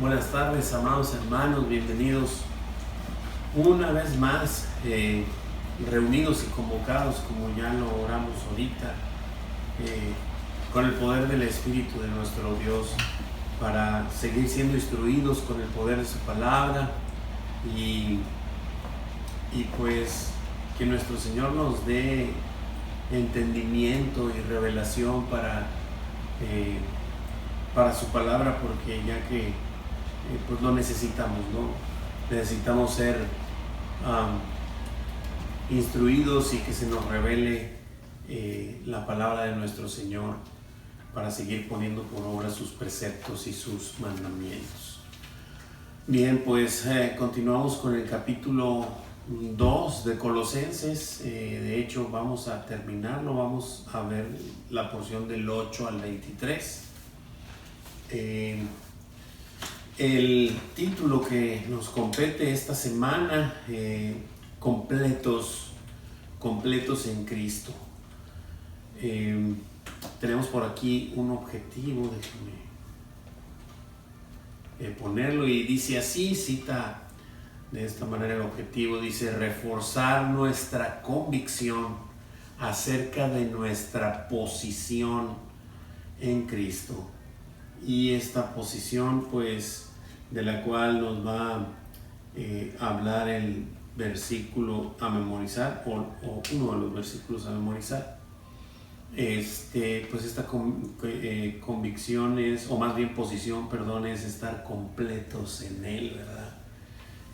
Buenas tardes, amados hermanos, bienvenidos una vez más, reunidos y convocados, como ya lo oramos ahorita, con el poder del Espíritu de nuestro Dios, para seguir siendo instruidos con el poder de su palabra y pues que nuestro Señor nos dé entendimiento y revelación para su palabra, porque ya que pues lo necesitamos, ¿no? Necesitamos ser instruidos y que se nos revele la palabra de nuestro Señor para seguir poniendo por obra sus preceptos y sus mandamientos. Bien, pues continuamos con el capítulo 2 de Colosenses. De hecho, vamos a terminarlo, vamos a ver la porción del 8 al 23. El título que nos compete esta semana, completos en Cristo. Tenemos por aquí un objetivo, déjenme ponerlo, y dice así, cita de esta manera el objetivo, dice: reforzar nuestra convicción acerca de nuestra posición en Cristo. Y esta posición, pues, de la cual nos va a hablar el versículo a memorizar, o uno de los versículos a memorizar. Pues esta convicción es, o más bien posición, perdón, es estar completos en Él, ¿verdad?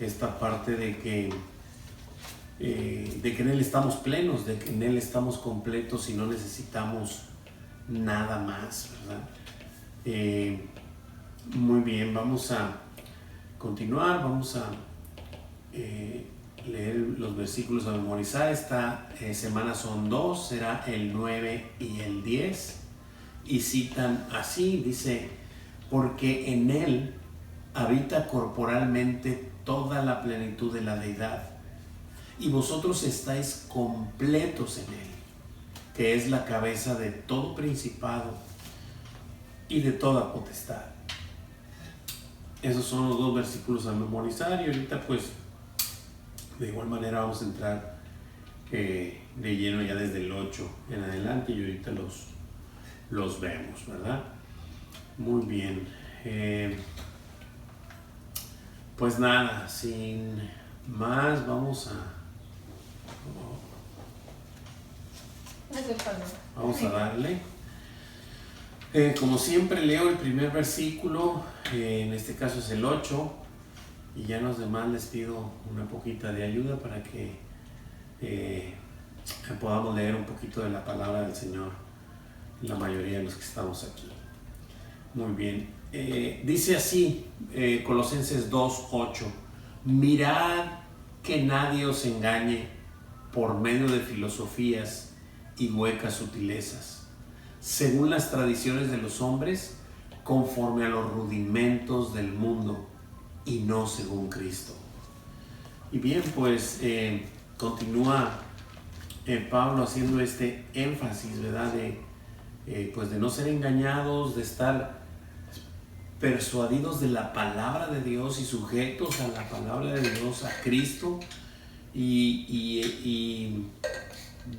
Esta parte de que en Él estamos plenos, de que en Él estamos completos y no necesitamos nada más, ¿verdad? Muy bien, vamos a continuar, vamos a leer los versículos a memorizar. Esta semana son dos, será el 9 y el 10, y citan así, dice: porque en Él habita corporalmente toda la plenitud de la deidad, y vosotros estáis completos en Él, que es la cabeza de todo principado y de toda potestad. Esos son los dos versículos a memorizar, y ahorita pues de igual manera vamos a entrar de lleno ya desde el 8 en adelante, y ahorita los vemos, ¿verdad? Muy bien. Pues nada, sin más, vamos a darle. Como siempre, leo el primer versículo, en este caso es el 8, y ya en los demás les pido una poquita de ayuda para que podamos leer un poquito de la palabra del Señor, la mayoría de los que estamos aquí. Muy bien, dice así, Colosenses 2:8: mirad que nadie os engañe por medio de filosofías y huecas sutilezas, según las tradiciones de los hombres, conforme a los rudimentos del mundo, y no según Cristo. Y bien, pues continúa Pablo haciendo este énfasis, ¿verdad? Pues de no ser engañados, de estar persuadidos de la palabra de Dios y sujetos a la palabra de Dios, a Cristo. Y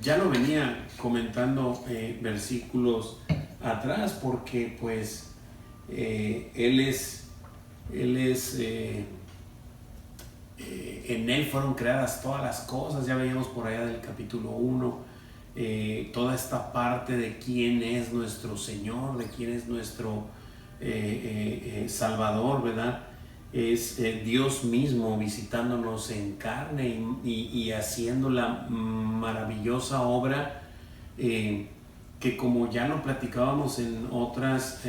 ya lo venía comentando versículos atrás, porque pues Él es en Él fueron creadas todas las cosas. Ya veíamos por allá del capítulo 1 toda esta parte de quién es nuestro Señor, de quién es nuestro Salvador, ¿verdad? Es Dios mismo visitándonos en carne y haciendo la maravillosa obra que, como ya lo platicábamos en otras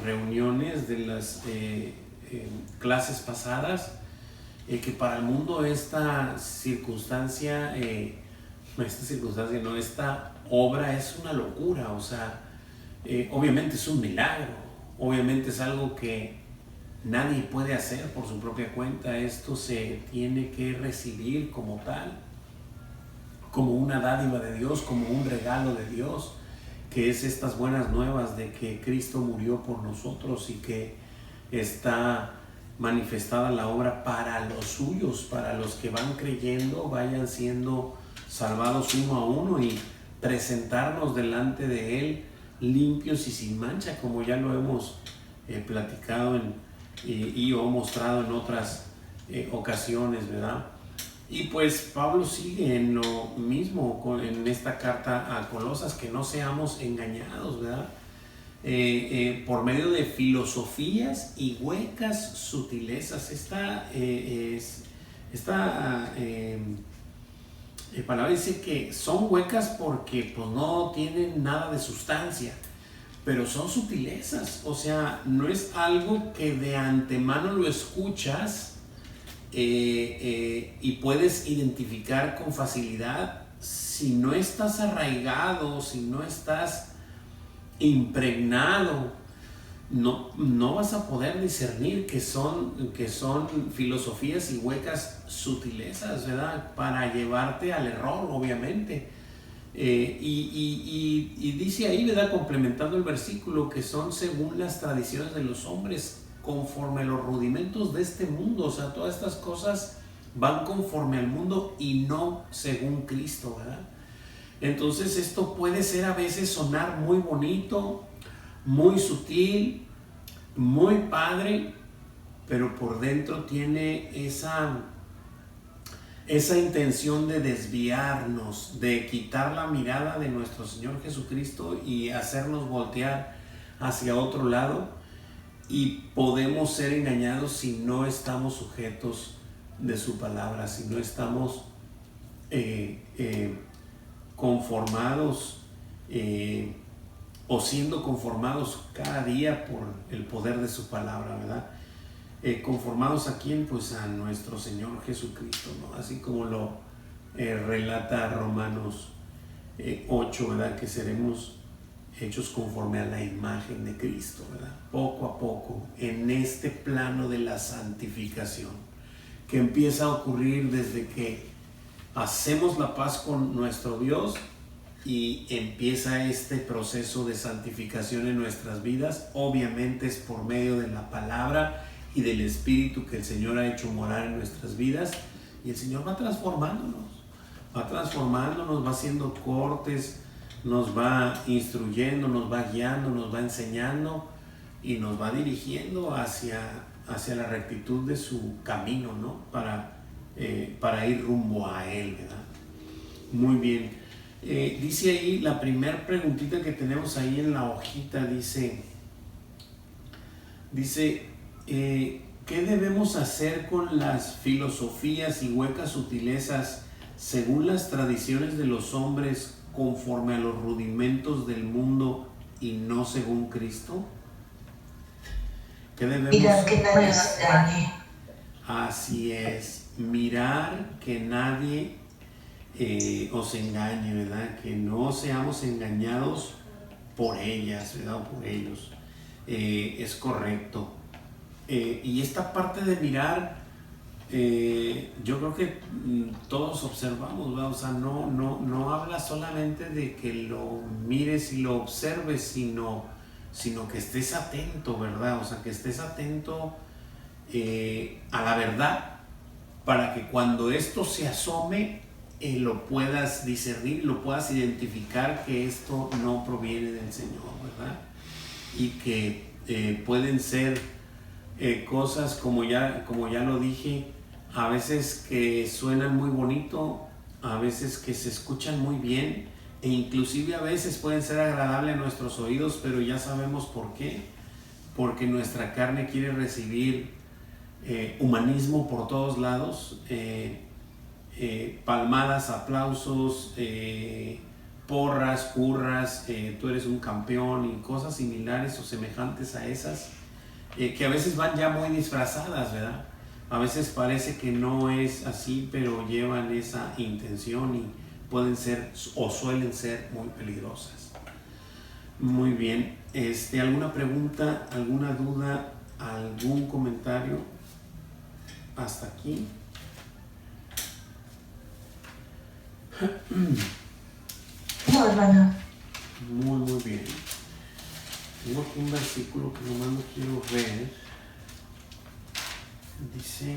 reuniones de las clases pasadas, que para el mundo esta obra es una locura. O sea, obviamente es un milagro, obviamente es algo que nadie puede hacer por su propia cuenta. Esto se tiene que recibir como tal, como una dádiva de Dios, como un regalo de Dios, que es estas buenas nuevas de que Cristo murió por nosotros y que está manifestada la obra para los suyos, para los que van creyendo, vayan siendo salvados uno a uno y presentarnos delante de Él limpios y sin mancha, como ya lo hemos platicado y o mostrado en otras ocasiones, ¿verdad? Y pues Pablo sigue en lo mismo en esta carta a Colosas, que no seamos engañados, ¿verdad? Por medio de filosofías y huecas sutilezas. Esta palabra dice que son huecas porque pues, no tienen nada de sustancia, pero son sutilezas. O sea, no es algo que de antemano lo escuchas y puedes identificar con facilidad. Si no estás arraigado, si no estás impregnado, no vas a poder discernir que son filosofías y huecas sutilezas, ¿verdad? Para llevarte al error, obviamente. Y dice ahí, ¿verdad? Complementando el versículo, que son según las tradiciones de los hombres, conforme a los rudimentos de este mundo. O sea, todas estas cosas van conforme al mundo y no según Cristo, ¿verdad? Entonces esto puede ser a veces sonar muy bonito, muy sutil, muy padre, pero por dentro tiene esa intención de desviarnos, de quitar la mirada de nuestro Señor Jesucristo y hacernos voltear hacia otro lado, y podemos ser engañados si no estamos sujetos de su palabra, si no estamos conformados o siendo conformados cada día por el poder de su palabra, ¿verdad? ¿Conformados a quién? Pues a nuestro Señor Jesucristo, ¿no? Así como lo relata Romanos 8, ¿verdad? Que seremos hechos conforme a la imagen de Cristo, ¿verdad? Poco a poco, en este plano de la santificación, que empieza a ocurrir desde que hacemos la paz con nuestro Dios y empieza este proceso de santificación en nuestras vidas. Obviamente es por medio de la palabra y del Espíritu que el Señor ha hecho morar en nuestras vidas, y el Señor va transformándonos, va haciendo cortes, nos va instruyendo, nos va guiando, nos va enseñando y nos va dirigiendo hacia la rectitud de su camino, ¿no? Para ir rumbo a Él, ¿verdad? Muy bien. Dice ahí la primera preguntita que tenemos ahí en la hojita, dice ¿qué debemos hacer con las filosofías y huecas sutilezas según las tradiciones de los hombres, conforme a los rudimentos del mundo y no según Cristo? ¿Qué debemos hacer? Mirar que nadie os engañe. Así es, mirar que nadie os engañe, ¿verdad? Que no seamos engañados por ellas, ¿verdad? O por ellos. Es correcto. Y esta parte de mirar, yo creo que todos observamos, ¿verdad? O sea, no habla solamente de que lo mires y lo observes, sino que estés atento, ¿verdad? O sea, que estés atento a la verdad, para que cuando esto se asome, lo puedas discernir, lo puedas identificar, que esto no proviene del Señor, ¿verdad? Y que pueden ser cosas, como ya lo dije, a veces que suenan muy bonito, a veces que se escuchan muy bien, e inclusive a veces pueden ser agradables a nuestros oídos, pero ya sabemos por qué. Porque nuestra carne quiere recibir humanismo por todos lados, palmadas, aplausos, porras, hurras, tú eres un campeón y cosas similares o semejantes a esas, que a veces van ya muy disfrazadas, ¿verdad? A veces parece que no es así, pero llevan esa intención y pueden ser o suelen ser muy peligrosas. Muy bien. ¿Alguna pregunta, alguna duda, algún comentario hasta aquí? No, hermano. Muy bien. Tengo aquí un versículo que nomás no quiero ver. Dice,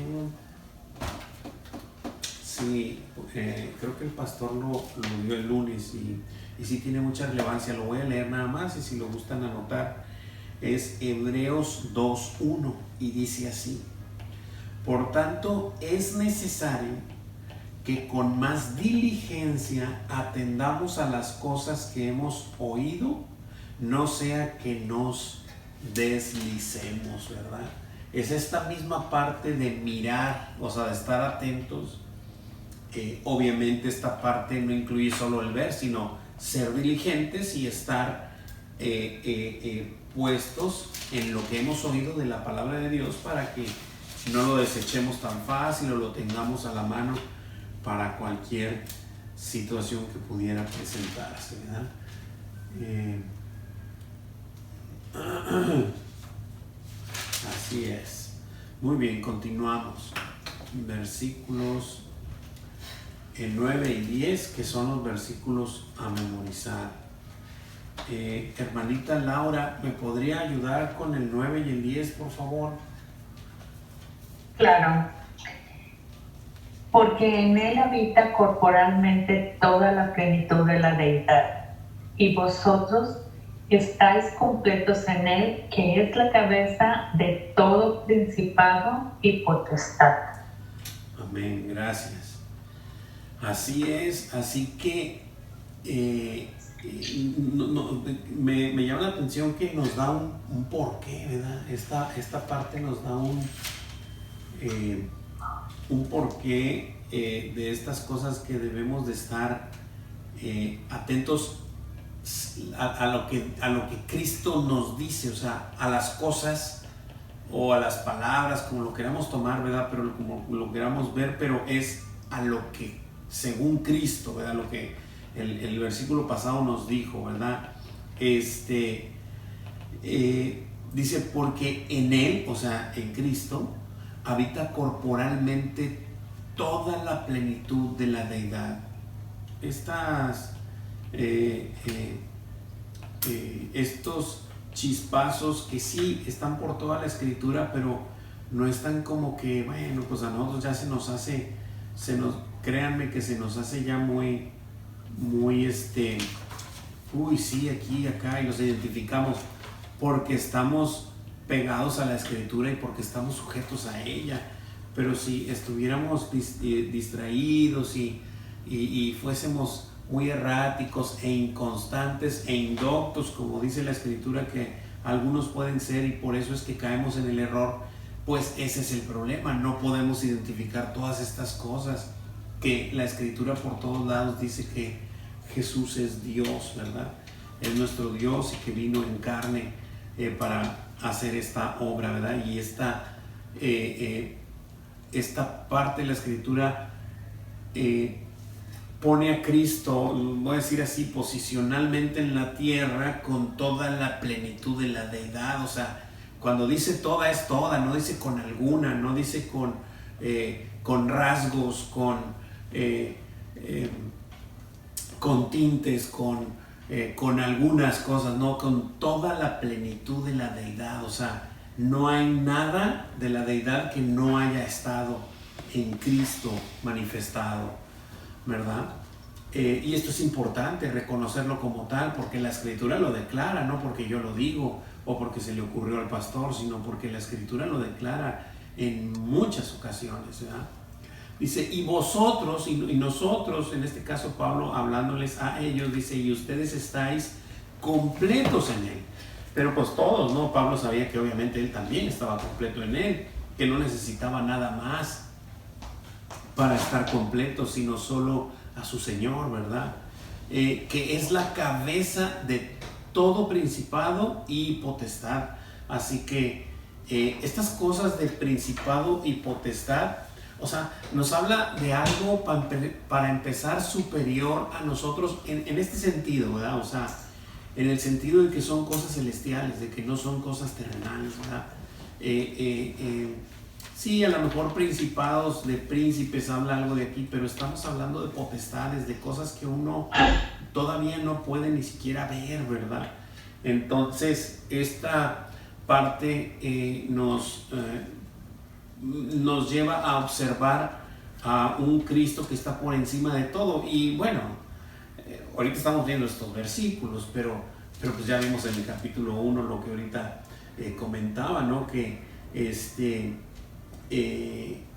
sí, creo que el pastor lo dio el lunes y sí tiene mucha relevancia. Lo voy a leer nada más y si lo gustan anotar. Es Hebreos 2:1 y dice así: por tanto, es necesario que con más diligencia atendamos a las cosas que hemos oído, no sea que nos deslicemos, ¿verdad? Es esta misma parte de mirar, o sea, de estar atentos. Obviamente esta parte no incluye solo el ver, sino ser diligentes y estar puestos en lo que hemos oído de la palabra de Dios para que no lo desechemos tan fácil o lo tengamos a la mano para cualquier situación que pudiera presentarse, ¿verdad? Así es. Muy bien, continuamos. Versículos 9 y 10, que son los versículos a memorizar. Hermanita Laura, ¿me podría ayudar con el 9 y el 10, por favor? Claro, porque en él habita corporalmente toda la plenitud de la deidad, y vosotros estáis completos en él, que es la cabeza de todo principado y potestad. Amén, gracias. Así es, así que me llama la atención que nos da un porqué, ¿verdad? Esta parte nos da un porqué de estas cosas que debemos de estar atentos a lo que Cristo nos dice, o sea, a las cosas o a las palabras, como lo queramos tomar, ¿verdad? Pero como lo queramos ver, pero es a lo que, según Cristo, ¿verdad? Lo que el versículo pasado nos dijo, ¿verdad? Dice, porque en Él, o sea, en Cristo, habita corporalmente toda la plenitud de la deidad. Estos chispazos que sí están por toda la escritura, pero no están como que, bueno, pues a nosotros ya créanme que se nos hace ya muy, uy, sí, aquí, acá, y los identificamos porque estamos pegados a la escritura y porque estamos sujetos a ella. Pero si estuviéramos distraídos y fuésemos muy erráticos e inconstantes e indoctos, como dice la escritura que algunos pueden ser, y por eso es que caemos en el error, pues ese es el problema. No podemos identificar todas estas cosas que la escritura por todos lados dice que Jesús es Dios, ¿verdad? Es nuestro Dios y que vino en carne para hacer esta obra, ¿verdad? Y esta parte de la escritura pone a Cristo, voy a decir así, posicionalmente en la tierra con toda la plenitud de la deidad. O sea, cuando dice toda es toda, no dice con alguna, no dice con rasgos, con tintes, con algunas cosas, no, con toda la plenitud de la deidad. O sea, no hay nada de la deidad que no haya estado en Cristo manifestado, ¿verdad? Y esto es importante, reconocerlo como tal, porque la escritura lo declara, no porque yo lo digo o porque se le ocurrió al pastor, sino porque la escritura lo declara en muchas ocasiones, ¿verdad? Dice, y vosotros, y nosotros, en este caso Pablo hablándoles a ellos, dice, y ustedes estáis completos en él. Pero pues todos, ¿no? Pablo sabía que obviamente él también estaba completo en él, que no necesitaba nada más para estar completo, sino solo a su Señor, ¿verdad? Que es la cabeza de todo principado y potestad. Así que estas cosas de principado y potestad, o sea, nos habla de algo para empezar superior a nosotros en este sentido, ¿verdad? O sea, en el sentido de que son cosas celestiales, de que no son cosas terrenales, ¿verdad? Sí, a lo mejor principados, de príncipes, habla algo de aquí, pero estamos hablando de potestades, de cosas que uno todavía no puede ni siquiera ver, ¿verdad? Entonces, esta parte nos nos lleva a observar a un Cristo que está por encima de todo. Y bueno, ahorita estamos viendo estos versículos, pero pues ya vimos en el capítulo 1 lo que ahorita comentaba, ¿no? Que Él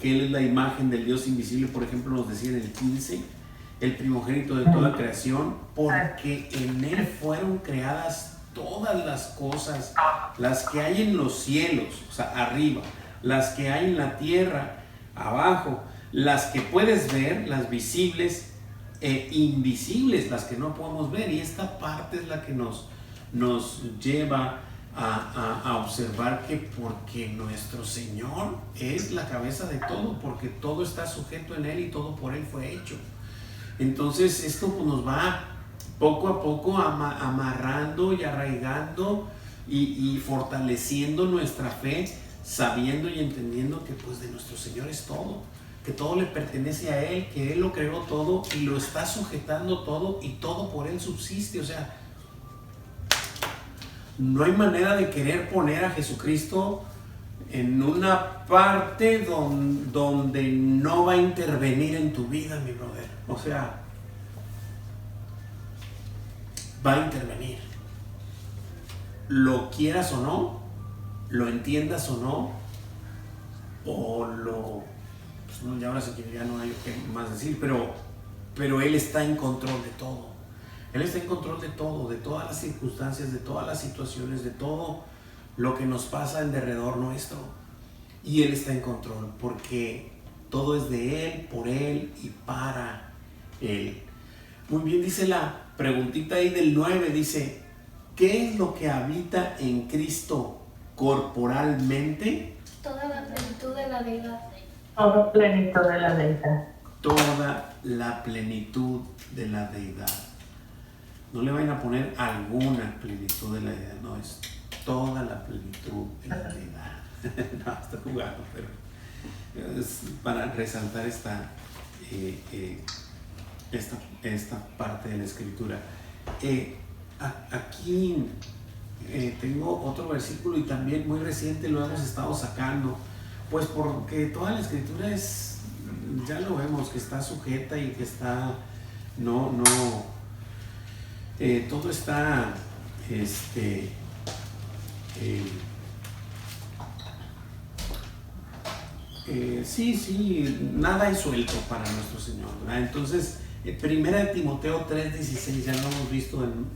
es la imagen del Dios invisible. Por ejemplo, nos decía en el 15, el primogénito de toda creación, porque en Él fueron creadas todas las cosas, las que hay en los cielos, o sea, arriba, las que hay en la tierra, abajo, las que puedes ver, las visibles e invisibles, las que no podemos ver. Y esta parte es la que nos lleva a observar que porque nuestro Señor es la cabeza de todo, porque todo está sujeto en Él y todo por Él fue hecho. Entonces esto pues nos va poco a poco amarrando y arraigando y fortaleciendo nuestra fe, sabiendo y entendiendo que pues de nuestro Señor es todo, que todo le pertenece a Él, que Él lo creó todo y lo está sujetando todo y todo por Él subsiste. O sea, no hay manera de querer poner a Jesucristo en una parte donde no va a intervenir en tu vida, mi brother. O sea, va a intervenir. Lo quieras o no, lo entiendas o no, o pues no, ya ahora sí que ya no hay qué más decir, pero Él está en control de todo. Él está en control de todo, de todas las circunstancias, de todas las situaciones, de todo lo que nos pasa en derredor nuestro. Y Él está en control porque todo es de Él, por Él y para Él. Muy bien, dice la preguntita ahí del 9, dice, ¿qué es lo que habita en Cristo corporalmente? Toda la plenitud de la deidad. Toda plenitud de la deidad. Toda la plenitud de la deidad. No le vayan a poner alguna plenitud de la deidad, no, es toda la plenitud de la deidad. No, estoy jugando, pero es para resaltar esta parte de la escritura. Aquí tengo otro versículo y también muy reciente lo hemos estado sacando, pues porque toda la escritura es, ya lo vemos, que está sujeta y que está, todo está, sí, nada es suelto para nuestro Señor, ¿verdad? Entonces, Primera de Timoteo 3:16, ya lo hemos visto en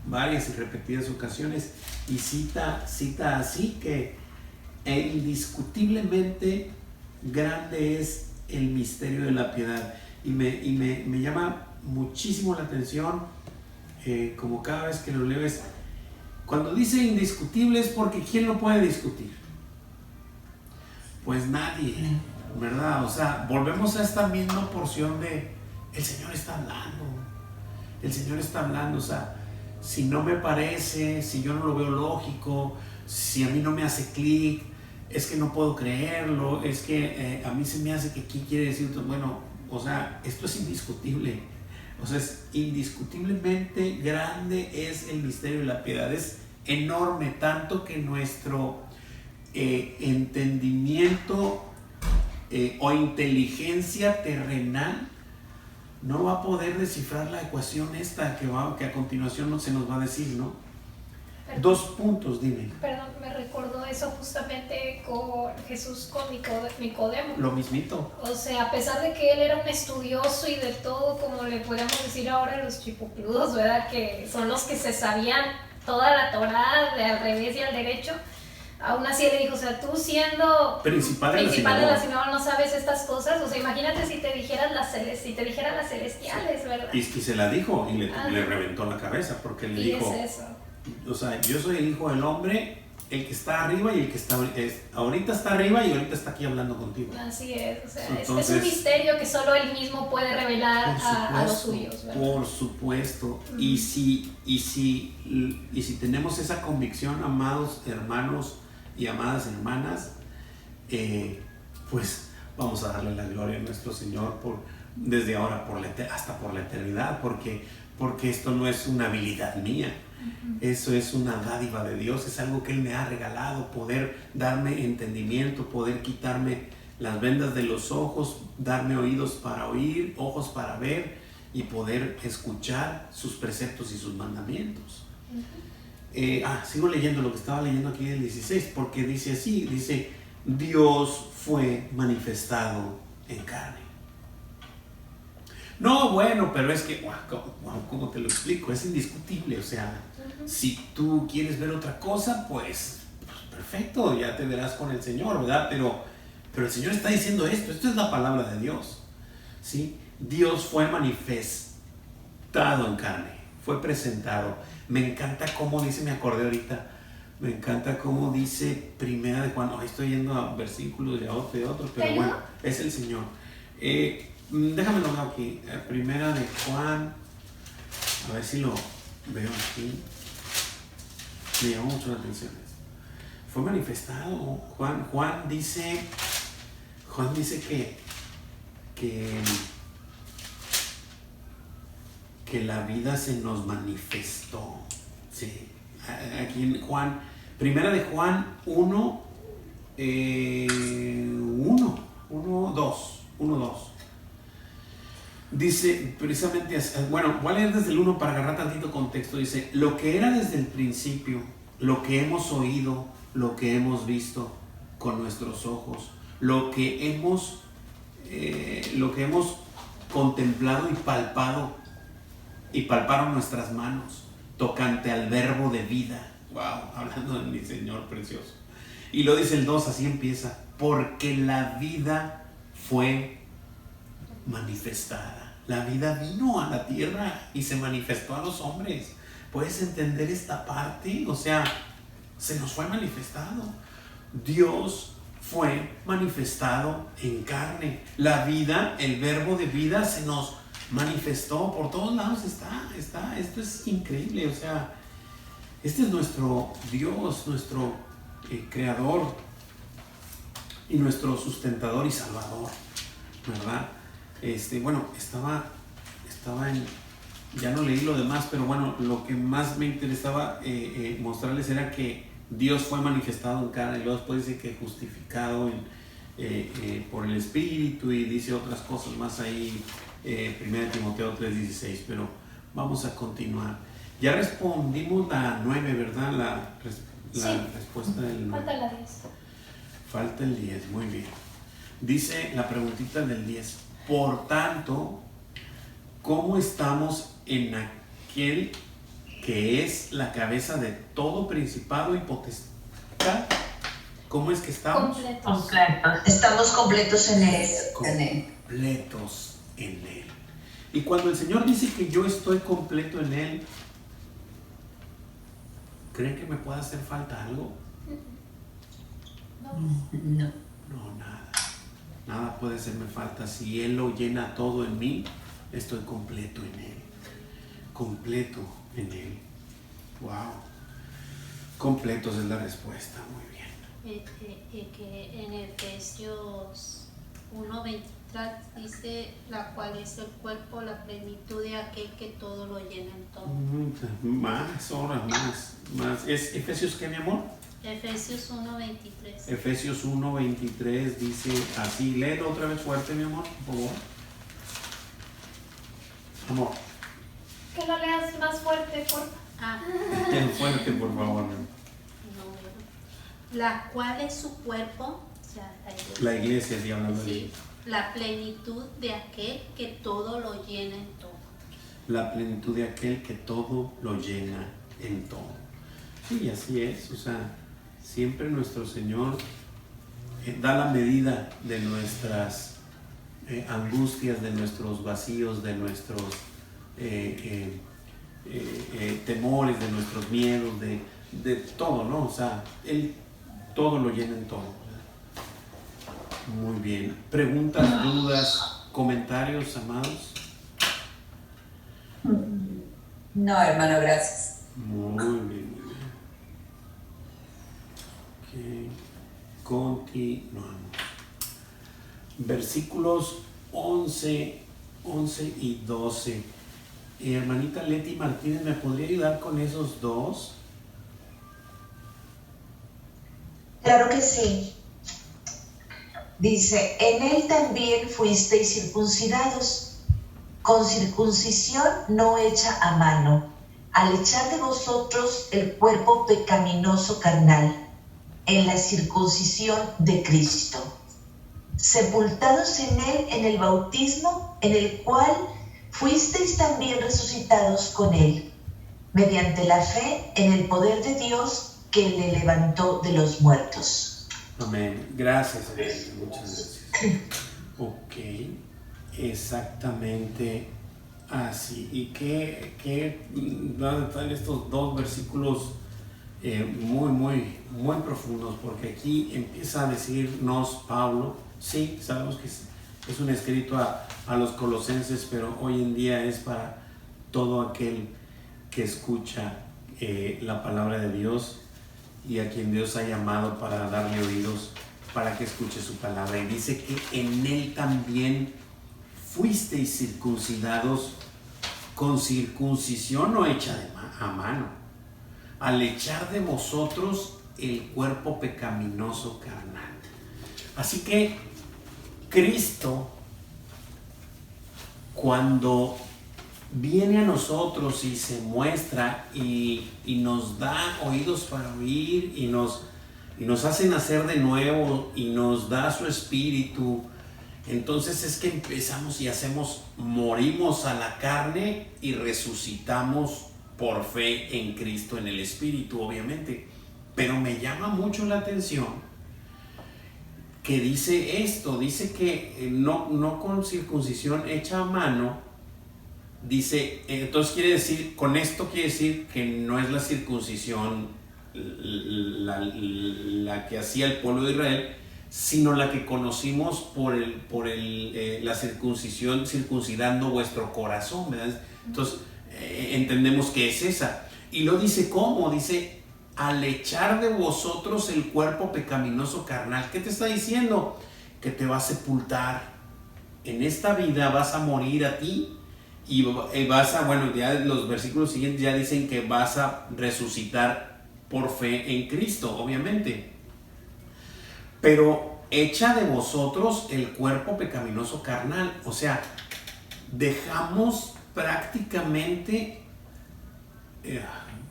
varias y repetidas ocasiones, y cita así que indiscutiblemente grande es el misterio de la piedad. Y me llama muchísimo la atención, como cada vez que lo leo, es cuando dice indiscutible es porque ¿quién lo puede discutir? Pues nadie, ¿verdad? O sea, volvemos a esta misma porción de el Señor está hablando, o sea, si no me parece, si yo no lo veo lógico, si a mí no me hace clic, es que no puedo creerlo, es que a mí se me hace que aquí quiere decir, bueno, o sea, esto es indiscutible, o sea, es indiscutiblemente grande es el misterio de la piedad, es enorme, tanto que nuestro entendimiento o inteligencia terrenal no va a poder descifrar la ecuación esta que a continuación se nos va a decir, ¿no? Perdón. 2 puntos, dime. Perdón, me recordó eso justamente con Jesús, con Nicodemo. Lo mismito. O sea, a pesar de que él era un estudioso y de todo, como le podemos decir ahora los chipocludos, ¿verdad? Que son los que se sabían toda la Torá de al revés y al derecho. Aún así él le dijo, o sea, tú siendo principal de la sinagoga no sabes estas cosas. O sea, imagínate si te dijeran las celestiales, ¿verdad? Y se la dijo y le reventó la cabeza porque le dijo, es eso. O sea, yo soy el Hijo del Hombre, el que está arriba y el que está ahorita está arriba y ahorita está aquí hablando contigo. Así es, o sea, entonces, es un misterio que solo él mismo puede revelar a los suyos, ¿verdad? Por supuesto. Y si tenemos esa convicción, amados hermanos y amadas hermanas, pues vamos a darle la gloria a nuestro Señor desde ahora hasta por la eternidad, porque esto no es una habilidad mía, Eso es una dádiva de Dios, es algo que Él me ha regalado, poder darme entendimiento, poder quitarme las vendas de los ojos, darme oídos para oír, ojos para ver y poder escuchar sus preceptos y sus mandamientos. Sigo leyendo lo que estaba leyendo aquí en el 16, porque dice así, dice, Dios fue manifestado en carne. No, bueno, pero es que, ¿cómo te lo explico? Es indiscutible, o sea, si tú quieres ver otra cosa, pues perfecto, ya te verás con el Señor, ¿verdad? Pero el Señor está diciendo esto es la palabra de Dios, ¿sí? Dios fue manifestado en carne, fue presentado. Me encanta cómo dice, me acordé ahorita, me encanta cómo dice Primera de Juan, estoy yendo a versículos de otro, pero bueno, es el Señor. Déjame lo veo aquí, Primera de Juan, a ver si lo veo aquí, me llamó mucho la atención esto. Fue manifestado, Juan dice que la vida se nos manifestó, sí, aquí en Juan, Primera de Juan 1, 2. Dice precisamente, bueno, voy a leer desde el 1 para agarrar tantito contexto. Dice, lo que era desde el principio, lo que hemos oído, lo que hemos visto con nuestros ojos, lo que hemos contemplado y palparon nuestras manos, tocante al verbo de vida. Wow, hablando de mi Señor precioso. Y lo dice el 2, así empieza, porque la vida fue manifestada. La vida vino a la tierra y se manifestó a los hombres. ¿Puedes entender esta parte? O sea, se nos fue manifestado. Dios fue manifestado en carne. La vida, el verbo de vida se nos manifestó. Por todos lados está. Esto es increíble. O sea, este es nuestro Dios, nuestro creador y nuestro sustentador y salvador, ¿verdad? Bueno, estaba en, ya no leí lo demás, pero bueno, lo que más me interesaba mostrarles era que Dios fue manifestado en carne, y luego después dice que justificado por el Espíritu, y dice otras cosas más ahí, 1 Timoteo 3:16, pero vamos a continuar. Ya respondimos la 9, ¿verdad? La respuesta del 9. Falta la 10. Falta el 10, muy bien. Dice la preguntita del 10. Por tanto, ¿cómo estamos en aquel que es la cabeza de todo principado y potestad? ¿Cómo es que estamos? Completos. Estamos completos en Él. Completos en Él. Y cuando el Señor dice que yo estoy completo en Él, ¿creen que me pueda hacer falta algo? No. No, nada. Nada puede hacerme falta. Si Él lo llena todo en mí, estoy completo en Él. Completo en Él. Wow. Completos es la respuesta. Muy bien. Que en Efesios 1:23 dice, la cual es el cuerpo, la plenitud de aquel que todo lo llena en todo. Más horas, más. ¿Es Efesios qué, mi amor? Efesios 1:23. Efesios 1:23 dice así. Léelo otra vez fuerte, mi amor, por favor. Amor. Que lo leas más fuerte, por favor. Ten fuerte, por favor. La cual es su cuerpo, o sea, La iglesia, sí, hablando de sí, ella. la plenitud de aquel que todo lo llena en todo. La plenitud de aquel que todo lo llena en todo. Sí, así es. O sea, siempre nuestro Señor da la medida de nuestras angustias, de nuestros vacíos, de nuestros temores, de nuestros miedos, de todo, ¿no? O sea, Él todo lo llena en todo. Muy bien. ¿Preguntas, dudas, comentarios, amados? No, hermano, gracias. Muy bien. Okay. Continuamos. Versículos 11 y 12. Hermanita Leti Martínez, ¿me podría ayudar con esos dos? Claro que sí. Dice, en él también fuisteis circuncidados, con circuncisión no hecha a mano, al echar de vosotros el cuerpo pecaminoso carnal, en la circuncisión de Cristo, sepultados en él en el bautismo, en el cual fuisteis también resucitados con él, mediante la fe en el poder de Dios que le levantó de los muertos. Amén. Gracias, hermanita. Muchas gracias. Ok, exactamente así. ¿Y qué van a estar estos dos versículos muy profundos? Porque aquí empieza a decirnos Pablo, sí, sabemos que es un escrito a los colosenses, pero hoy en día es para todo aquel que escucha la palabra de Dios y a quien Dios ha llamado para darle oídos para que escuche su palabra. Y dice que en él también fuisteis circuncidados con circuncisión no hecha a mano, al echar de vosotros el cuerpo pecaminoso carnal. Así que Cristo, cuando viene a nosotros y se muestra y nos da oídos para oír y nos hace nacer de nuevo y nos da su espíritu, entonces es que empezamos y morimos a la carne y resucitamos por fe en Cristo, en el espíritu, obviamente. Pero me llama mucho la atención que dice esto, dice que no con circuncisión hecha a mano. Dice, entonces con esto quiere decir que no es la circuncisión la que hacía el pueblo de Israel, sino la que conocimos por la circuncisión, circuncidando vuestro corazón, ¿verdad? Entonces entendemos que es esa. Y lo dice ¿cómo? Dice, al echar de vosotros el cuerpo pecaminoso carnal. ¿Qué te está diciendo? Que te va a sepultar. En esta vida vas a morir a ti. Y ya los versículos siguientes ya dicen que vas a resucitar por fe en Cristo, obviamente. Pero echa de vosotros el cuerpo pecaminoso carnal. O sea, dejamos prácticamente,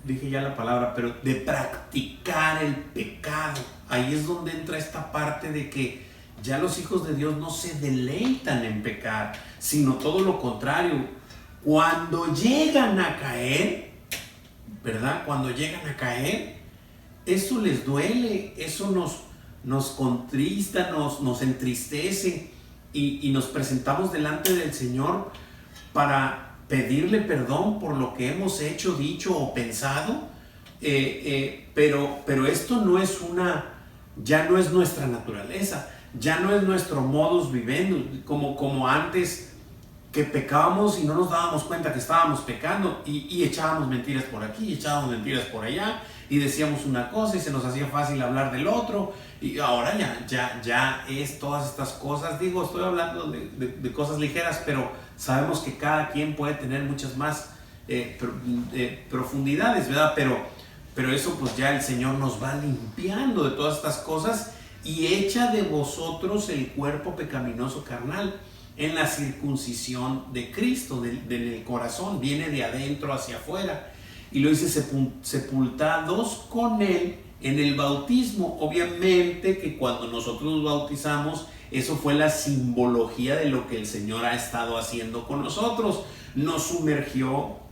dije ya la palabra, pero de practicar el pecado. Ahí es donde entra esta parte de que ya los hijos de Dios no se deleitan en pecar, sino todo lo contrario. Cuando llegan a caer, ¿verdad? Cuando llegan a caer, eso les duele, eso nos contrista, nos entristece y nos presentamos delante del Señor para pedirle perdón por lo que hemos hecho, dicho o pensado, pero esto ya no es nuestra naturaleza, ya no es nuestro modus vivendi, como antes, que pecábamos y no nos dábamos cuenta que estábamos pecando y echábamos mentiras por aquí, echábamos mentiras por allá y decíamos una cosa y se nos hacía fácil hablar del otro, y ahora ya es todas estas cosas. Digo, estoy hablando de cosas ligeras, pero sabemos que cada quien puede tener muchas más profundidades, ¿verdad? Pero eso pues ya el Señor nos va limpiando de todas estas cosas y echa de vosotros el cuerpo pecaminoso carnal en la circuncisión de Cristo, del corazón, viene de adentro hacia afuera. Y lo dice sepultados con Él en el bautismo. Obviamente que cuando nosotros nos bautizamos, eso fue la simbología de lo que el Señor ha estado haciendo con nosotros. Nos sumergió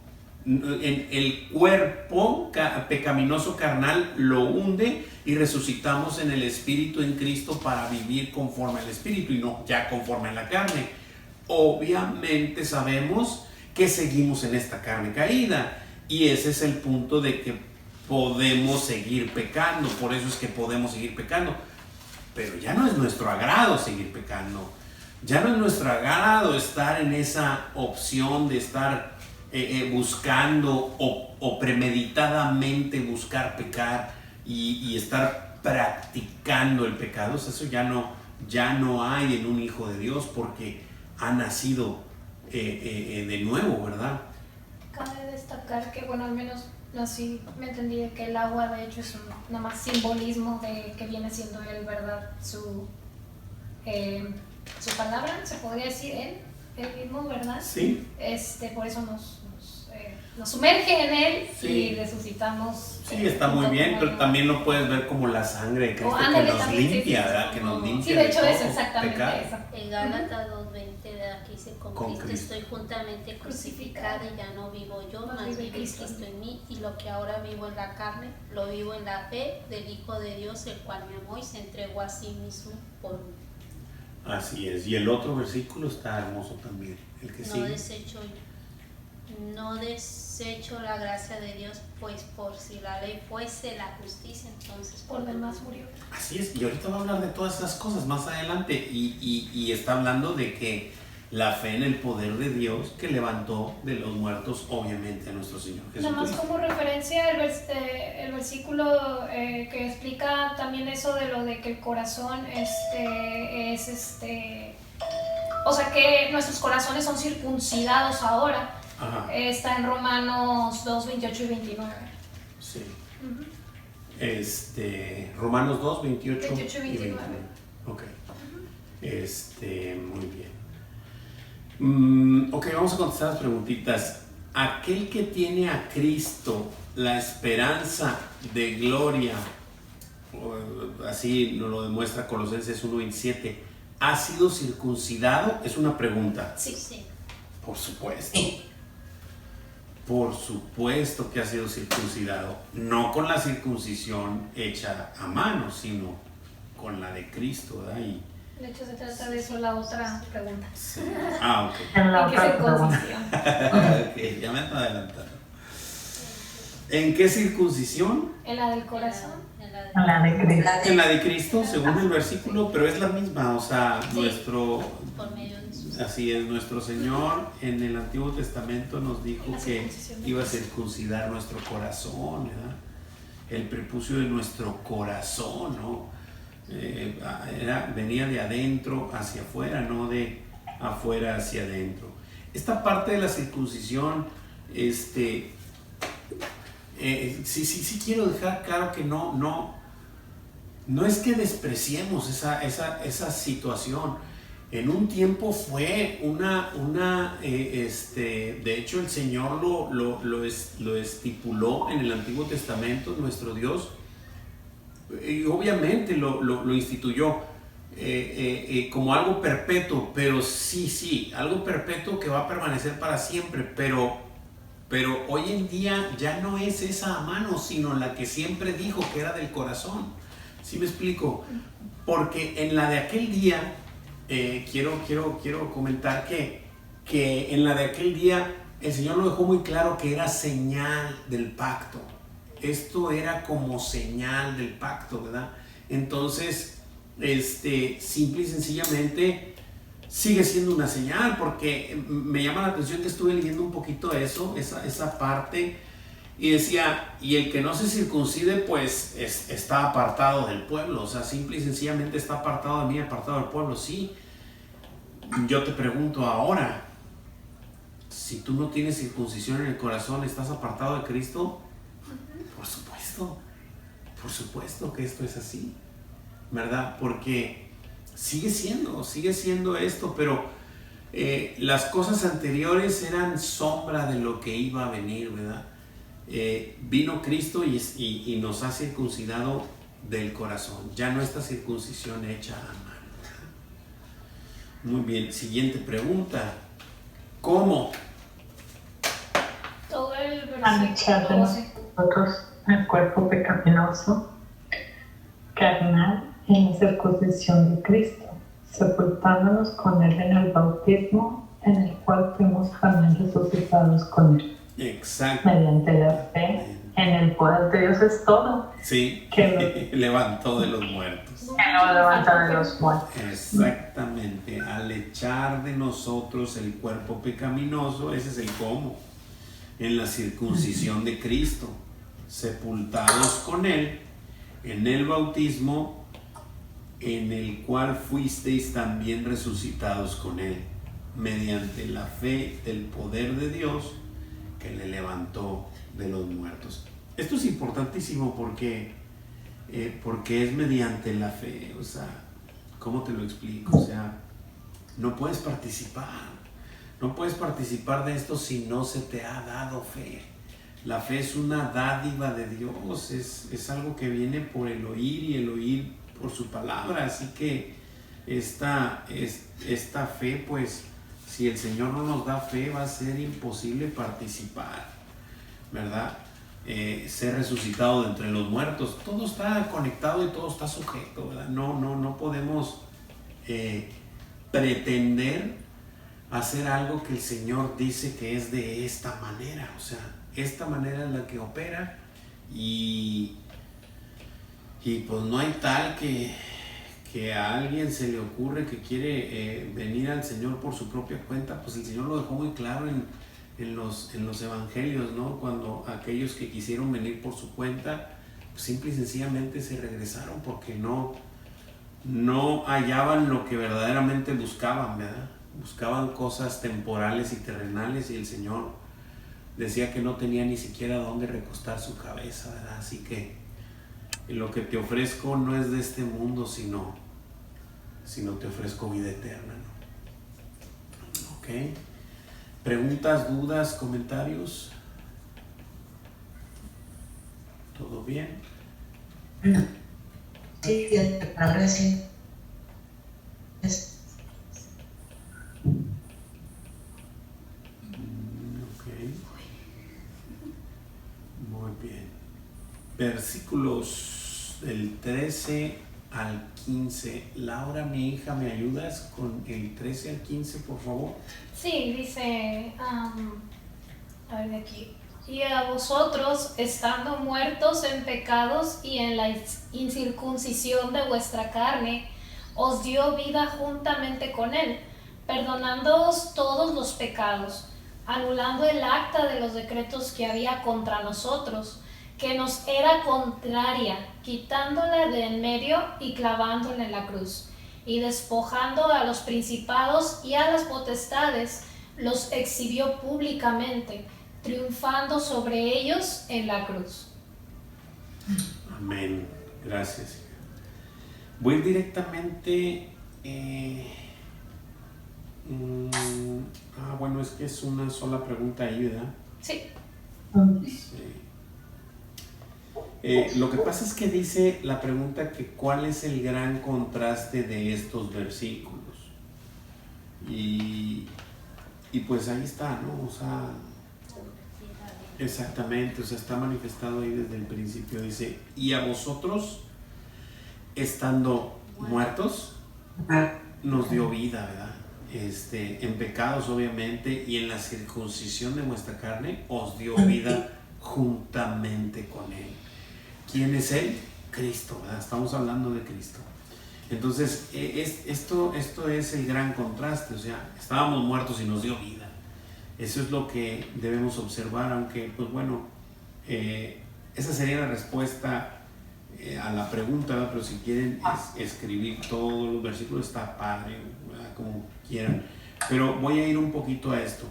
en el cuerpo pecaminoso carnal, lo hunde y resucitamos en el Espíritu en Cristo para vivir conforme al Espíritu y no ya conforme a la carne. Obviamente sabemos que seguimos en esta carne caída y ese es el punto de que podemos seguir pecando. Por eso es que podemos seguir pecando, pero ya no es nuestro agrado seguir pecando, ya no es nuestro agrado estar en esa opción de estar buscando o premeditadamente buscar pecar y estar practicando el pecado. Eso ya no hay en un hijo de Dios porque ha nacido de nuevo, ¿verdad? Cabe destacar que, bueno, al menos así me entendí de que el agua de hecho es nada más simbolismo de que viene siendo él, ¿verdad? Su palabra, se podría decir él mismo, ¿verdad? Sí. Por eso nos sumerge en él Sí. y resucitamos. Sí, está muy bien, pero también lo puedes ver como la sangre de Cristo que ándale, nos también, limpia, sí, ¿verdad? Que nos limpia. Sí, de hecho todo eso, exactamente pecado. eso. En Gálatas 2:20 de aquí dice, con Cristo Cristo. estoy juntamente crucificada y ya no vivo yo, Mas mas vive vive Cristo Cristo en mí, y lo que ahora vivo en la carne, lo vivo en la fe del Hijo de Dios, el cual me amó y se entregó a sí mismo por mí. Así es. Y el otro versículo está hermoso también, el que No desecho la gracia de Dios, pues por si la ley fuese la justicia, entonces Por demás murió. Así es, y ahorita va a hablar de todas esas cosas más adelante y está hablando de que la fe en el poder de Dios que levantó de los muertos obviamente a nuestro Señor Nada más Jesucristo. como referencia el versículo que explica también eso de lo de que el corazón o sea que nuestros corazones son circuncidados ahora. Ajá, Está en Romanos 2, 28 y 29. sí. Romanos 2, 28, 28 y 29. Ok. Muy bien. Ok, vamos a contestar las preguntitas. Aquel que tiene a Cristo, la esperanza de gloria, así nos lo demuestra Colosenses 1:27, ¿ha sido circuncidado? Es una pregunta. Sí. Sí. Por supuesto. Por supuesto que ha sido circuncidado. No con la circuncisión hecha a mano, sino con la de Cristo, ¿verdad? De hecho, se trata de eso la otra pregunta. Sí. Ah, ok. En la ¿En qué otra pregunta. circuncisión? Ok, ya me ando adelantando. ¿En qué circuncisión? En la del corazón. En la En la de Cristo. En la de Cristo, según el versículo, pero es la misma, o sea, Sí. por medio de sus así es, nuestro Señor en el Antiguo Testamento nos dijo La que circuncisión de iba a Cristo. circuncidar nuestro corazón, ¿verdad? El prepucio de nuestro corazón, ¿no? Venía de adentro hacia afuera, no de afuera hacia adentro. Esta parte de la circuncisión, sí quiero dejar claro que no es que despreciemos esa situación. En un tiempo fue de hecho el Señor lo estipuló en el Antiguo Testamento, nuestro Dios, y obviamente lo instituyó como algo perpetuo, pero sí, algo perpetuo que va a permanecer para siempre, pero hoy en día ya no es esa a mano, sino la que siempre dijo que era del corazón. ¿Sí me explico? Porque en la de aquel día, quiero comentar que en la de aquel día el Señor lo dejó muy claro que era señal del pacto. Esto era como señal del pacto, ¿verdad? Entonces, simple y sencillamente sigue siendo una señal, porque me llama la atención que estuve leyendo un poquito esa parte, y decía, y el que no se circuncide, pues está apartado del pueblo, o sea, simple y sencillamente está apartado de mí, apartado del pueblo. Sí, yo te pregunto ahora, si tú no tienes circuncisión en el corazón, ¿estás apartado de Cristo? Por supuesto que esto es así, ¿verdad? Porque sigue siendo esto, pero las cosas anteriores eran sombra de lo que iba a venir, ¿verdad? Vino Cristo y nos ha circuncidado del corazón, ya no esta circuncisión hecha a mano. Muy bien, siguiente pregunta. ¿Cómo? Todo el Al echar de versículo 12. nosotros el cuerpo pecaminoso, carnal, en la circuncisión de Cristo, sepultándonos con Él en el bautismo, en el cual fuimos también resucitados con Él. Exacto. Mediante la fe en el poder de Dios es todo. Sí, Que levantó de los muertos. Él lo levanta de los muertos. Exactamente, al echar de nosotros el cuerpo pecaminoso, ese es el cómo. En la circuncisión de Cristo, sepultados con Él, en el bautismo, en el cual fuisteis también resucitados con Él, mediante la fe del poder de Dios que le levantó de los muertos. Esto es importantísimo porque es mediante la fe. O sea, ¿cómo te lo explico? O sea, no puedes participar de esto si no se te ha dado fe. La fe es una dádiva de Dios, es algo que viene por el oír y el oír por su palabra. Así que esta fe, pues, si el Señor no nos da fe, va a ser imposible participar, ¿verdad? Ser resucitado de entre los muertos. Todo está conectado y todo está sujeto, ¿verdad? No podemos pretender hacer algo que el Señor dice que es de esta manera. O sea, esta manera es la que opera y pues no hay tal que a alguien se le ocurre que quiere venir al Señor por su propia cuenta. Pues el Señor lo dejó muy claro en los evangelios, ¿no? Cuando aquellos que quisieron venir por su cuenta, pues simple y sencillamente se regresaron porque no hallaban lo que verdaderamente buscaban, ¿verdad? Buscaban cosas temporales y terrenales y el Señor decía que no tenía ni siquiera dónde recostar su cabeza, ¿verdad? Así que lo que te ofrezco no es de este mundo, sino te ofrezco vida eterna, ¿no? ¿Ok? ¿Preguntas, dudas, comentarios? ¿Todo bien? Sí, ahora sí. Muy bien. Versículos del 13 al 15. Laura, mi hija, ¿me ayudas con el 13 al 15, por favor? Sí, dice, a ver de aquí. Y a vosotros, estando muertos en pecados y en la incircuncisión de vuestra carne, os dio vida juntamente con él, perdonándoos todos los pecados, anulando el acta de los decretos que había contra nosotros, que nos era contraria, quitándola de en medio y clavándola en la cruz, y despojando a los principados y a las potestades, los exhibió públicamente, triunfando sobre ellos en la cruz. Amén. Gracias. Voy a ir directamente. Bueno, es que es una sola pregunta ahí, ¿verdad? Sí. Sí. Lo que pasa es que dice la pregunta que cuál es el gran contraste de estos versículos. Y pues ahí está, ¿no? O sea, exactamente, o sea, está manifestado ahí desde el principio. Dice, y a vosotros, estando muertos, nos dio vida, ¿verdad? En pecados, obviamente, y en la circuncisión de vuestra carne, os dio vida juntamente con Él. ¿Quién es Él? Cristo, ¿verdad? Estamos hablando de Cristo. Entonces, esto es el gran contraste, o sea, estábamos muertos y nos dio vida. Eso es lo que debemos observar, aunque, pues bueno, esa sería la respuesta a la pregunta, ¿verdad? Pero si quieren escribir todos los versículos, está padre, ¿verdad? Como quieran. Pero voy a ir un poquito a esto.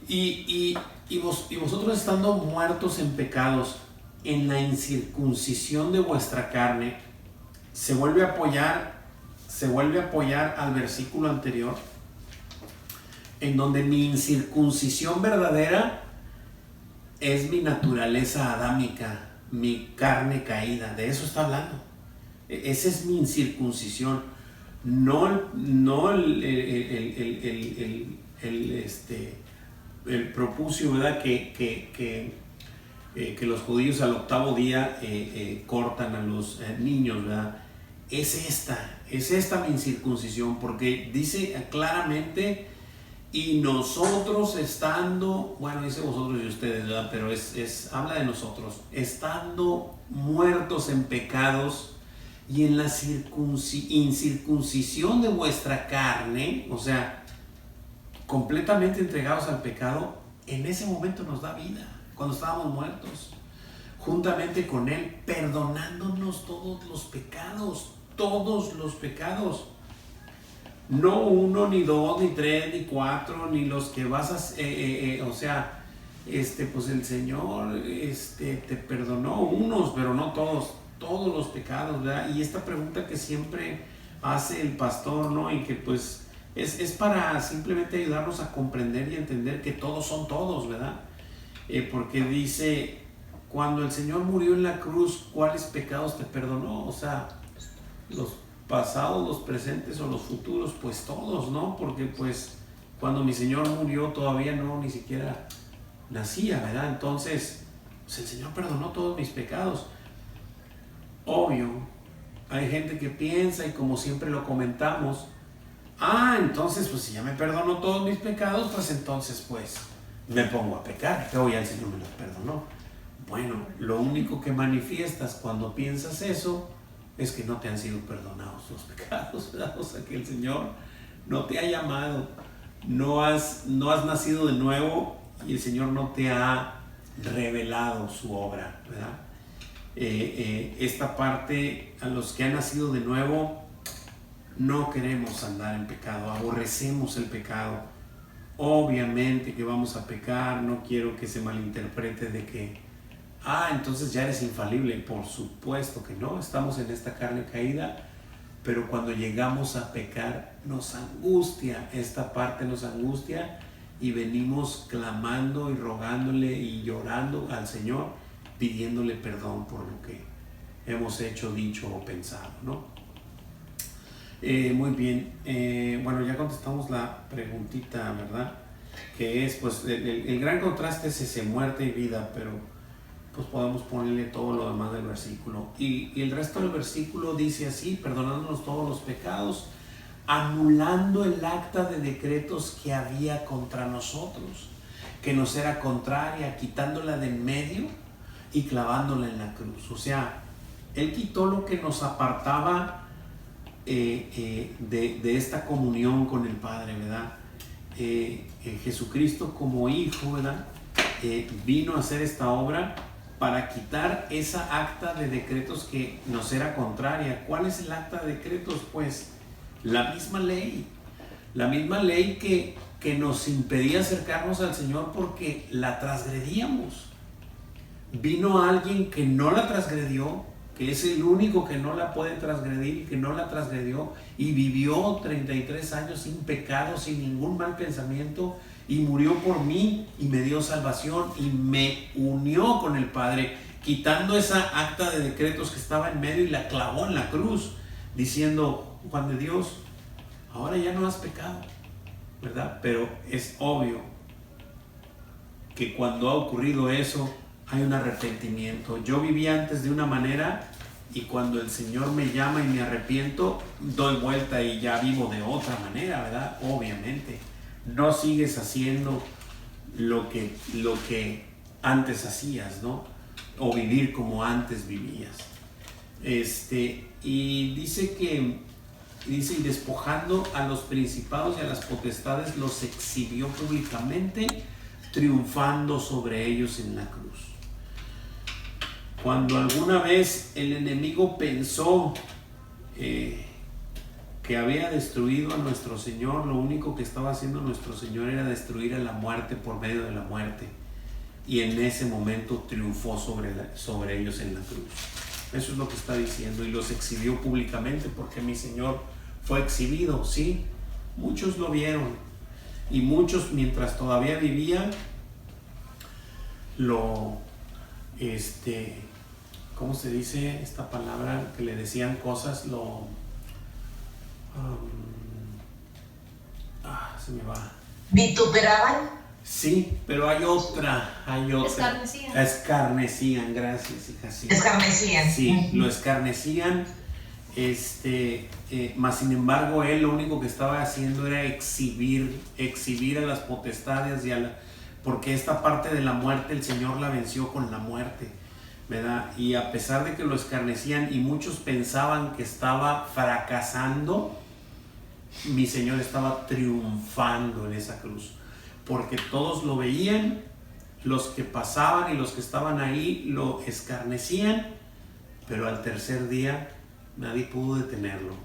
Y vosotros, estando muertos en pecados, en la incircuncisión de vuestra carne, se vuelve a apoyar al versículo anterior, en donde mi incircuncisión verdadera es mi naturaleza adámica, mi carne caída. De eso está hablando. Esa es mi incircuncisión, no el propucio, ¿verdad? Que los judíos al octavo día cortan a los niños, ¿verdad? Es esta mi incircuncisión, porque dice claramente, y nosotros estando, bueno, dice vosotros y ustedes, ¿verdad? Pero habla de nosotros, estando muertos en pecados y en la incircuncisión de vuestra carne, o sea, completamente entregados al pecado, en ese momento nos da vida. Cuando estábamos muertos, juntamente con Él, perdonándonos todos los pecados. No 1, ni 2, ni 3, ni 4, ni los que vas a... o sea, pues el Señor te perdonó unos, pero no todos los pecados, ¿verdad? Y esta pregunta que siempre hace el pastor, ¿no? Y que pues es para simplemente ayudarnos a comprender y entender que todos son todos, ¿verdad? Porque dice, cuando el Señor murió en la cruz, ¿cuáles pecados te perdonó? O sea, los pasados, los presentes o los futuros, pues todos, ¿no? Porque pues cuando mi Señor murió todavía ni siquiera nacía, ¿verdad? Entonces, pues el Señor perdonó todos mis pecados. Obvio, hay gente que piensa, y como siempre lo comentamos, entonces pues si ya me perdonó todos mis pecados, pues entonces pues me pongo a pecar, que hoy el Señor me los perdonó. Bueno, lo único que manifiestas cuando piensas eso es que no te han sido perdonados los pecados, ¿verdad? O sea, que el Señor no te ha llamado, no has nacido de nuevo y el Señor no te ha revelado su obra, ¿verdad? Esta parte, a los que han nacido de nuevo, no queremos andar en pecado, aborrecemos el pecado. Obviamente que vamos a pecar, no quiero que se malinterprete de que entonces ya eres infalible. Por supuesto que no, estamos en esta carne caída, pero cuando llegamos a pecar nos angustia, esta parte nos angustia y venimos clamando y rogándole y llorando al Señor, pidiéndole perdón por lo que hemos hecho, dicho o pensado, ¿no? Muy bien, bueno, ya contestamos la preguntita, ¿verdad? Que es, pues, el gran contraste es ese, muerte y vida, pero pues podemos ponerle todo lo demás del versículo. Y el resto del versículo dice así: perdonándonos todos los pecados, anulando el acta de decretos que había contra nosotros, que nos era contraria, quitándola de en medio y clavándola en la cruz. O sea, Él quitó lo que nos apartaba de esta comunión con el Padre, ¿verdad? Jesucristo como Hijo, ¿verdad? Vino a hacer esta obra para quitar esa acta de decretos que nos era contraria. ¿Cuál es el acta de decretos? Pues la misma ley que nos impedía acercarnos al Señor porque la transgredíamos. Vino alguien que no la transgredió, que es el único que no la puede transgredir y que no la transgredió, y vivió 33 años sin pecado, sin ningún mal pensamiento, y murió por mí y me dio salvación y me unió con el Padre, quitando esa acta de decretos que estaba en medio y la clavó en la cruz, diciendo: Juan de Dios, ahora ya no has pecado, ¿verdad? Pero es obvio que cuando ha ocurrido eso hay un arrepentimiento. Yo vivía antes de una manera y cuando el Señor me llama y me arrepiento, doy vuelta y ya vivo de otra manera, ¿verdad? Obviamente. No sigues haciendo lo que antes hacías, ¿no? O vivir como antes vivías. Y dice, y despojando a los principados y a las potestades, los exhibió públicamente, triunfando sobre ellos en la cruz. Cuando alguna vez el enemigo pensó que había destruido a nuestro Señor, lo único que estaba haciendo nuestro Señor era destruir a la muerte por medio de la muerte, y en ese momento triunfó sobre ellos en la cruz. Eso es lo que está diciendo, y los exhibió públicamente, porque mi Señor fue exhibido, sí, muchos lo vieron, y muchos, mientras todavía vivía, ¿cómo se dice esta palabra? Que le decían cosas, se me va. ¿Vituperaban? Sí, pero hay otra. Escarnecían. Escarnecían, gracias, hija. Sí. Escarnecían. Sí, lo escarnecían. Mas sin embargo, él lo único que estaba haciendo era exhibir a las potestades porque esta parte de la muerte el Señor la venció con la muerte, ¿verdad? Y a pesar de que lo escarnecían y muchos pensaban que estaba fracasando, mi Señor estaba triunfando en esa cruz, porque todos lo veían, los que pasaban y los que estaban ahí lo escarnecían, pero al tercer día nadie pudo detenerlo.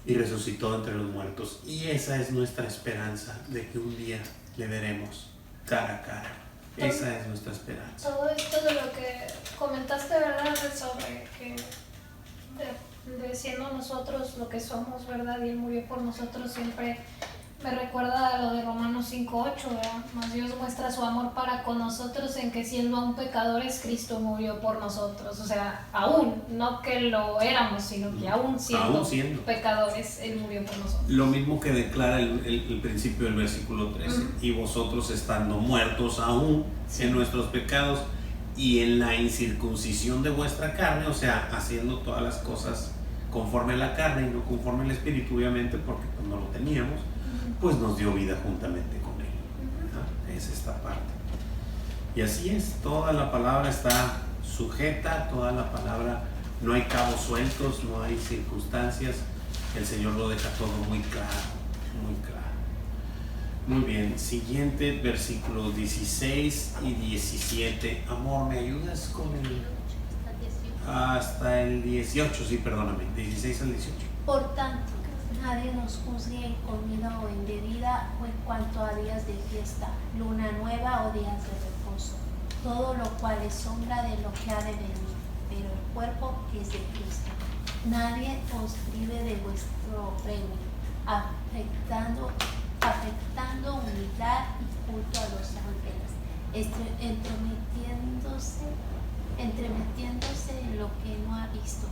y resucitó entre los muertos. Y esa es nuestra esperanza, de que un día le veremos cara a cara. Esa es nuestra esperanza. Todo esto de lo que comentaste, ¿verdad? Sobre que de siendo nosotros lo que somos, ¿verdad? Y Él murió por nosotros, siempre me recuerda a lo de Romanos 5:8, ¿verdad? Mas Dios muestra su amor para con nosotros en que siendo aún pecadores, Cristo murió por nosotros. O sea, aún, no que lo éramos, sino que aún siendo pecadores, Él murió por nosotros. Lo mismo que declara el principio del versículo 13. Y vosotros estando muertos aún en nuestros pecados y en la incircuncisión de vuestra carne, o sea, haciendo todas las cosas conforme a la carne y no conforme al Espíritu, obviamente, porque pues no lo teníamos, pues nos dio vida juntamente con Él. ¿No? Es esta parte. Y así es, toda la palabra está sujeta, toda la palabra, no hay cabos sueltos, no hay circunstancias, el Señor lo deja todo muy claro, muy claro. Muy bien, siguiente versículos 16 y 17. Amor, ¿me ayudas con el...? Hasta el 18, sí, perdóname, 16 al 18. Por tanto, nadie nos juzgue en comida o en bebida o en cuanto a días de fiesta, luna nueva o días de reposo, todo lo cual es sombra de lo que ha de venir, pero el cuerpo es de Cristo. Nadie os prive de vuestro premio, afectando humildad y culto a los ángeles, entremetiéndose en lo que no ha visto,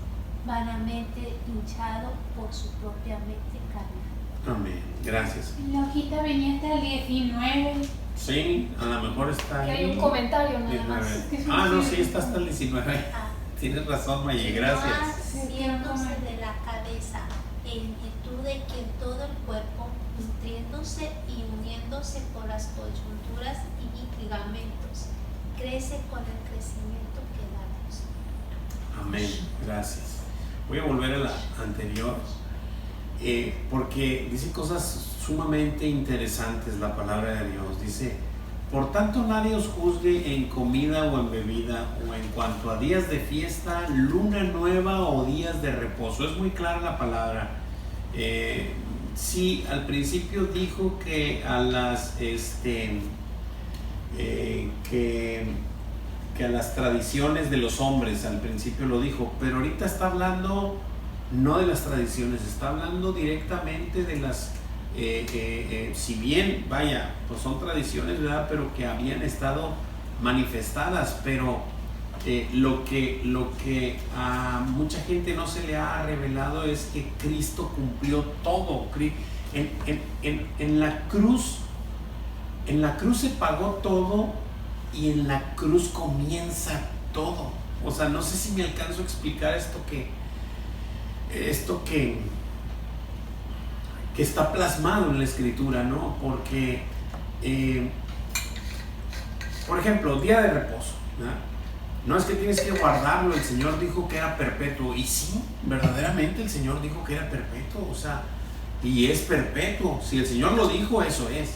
vanamente hinchado por su propia mente carnal. Amén, gracias. La hojita venía hasta el 19. Sí, a lo mejor está Que ahí. hay un comentario nada 19. más. No, sí, está hasta el 19. Tienes razón, Maye, gracias. Haciéndose de la cabeza, en virtud de que todo el cuerpo, nutriéndose y uniéndose por las coyunturas y ligamentos, crece con el crecimiento que da Dios. Amén, gracias. Voy a volver a la anterior, porque dice cosas sumamente interesantes la palabra de Dios. Dice, por tanto nadie os juzgue en comida o en bebida o en cuanto a días de fiesta, luna nueva o días de reposo. Es muy clara la palabra. Sí, al principio dijo que a las que a las tradiciones de los hombres, al principio lo dijo, pero ahorita está hablando no de las tradiciones, está hablando directamente de las si bien, vaya, pues son tradiciones, ¿verdad? Pero que habían estado manifestadas, pero lo que a mucha gente no se le ha revelado es que Cristo cumplió todo. En la cruz se pagó todo y en la cruz comienza todo. O sea, no sé si me alcanzo a explicar esto que está plasmado en la Escritura, ¿no? Porque, por ejemplo, día de reposo, ¿no? No es que tienes que guardarlo, el Señor dijo que era perpetuo, y sí, verdaderamente el Señor dijo que era perpetuo, o sea, y es perpetuo, si el Señor lo dijo, eso es.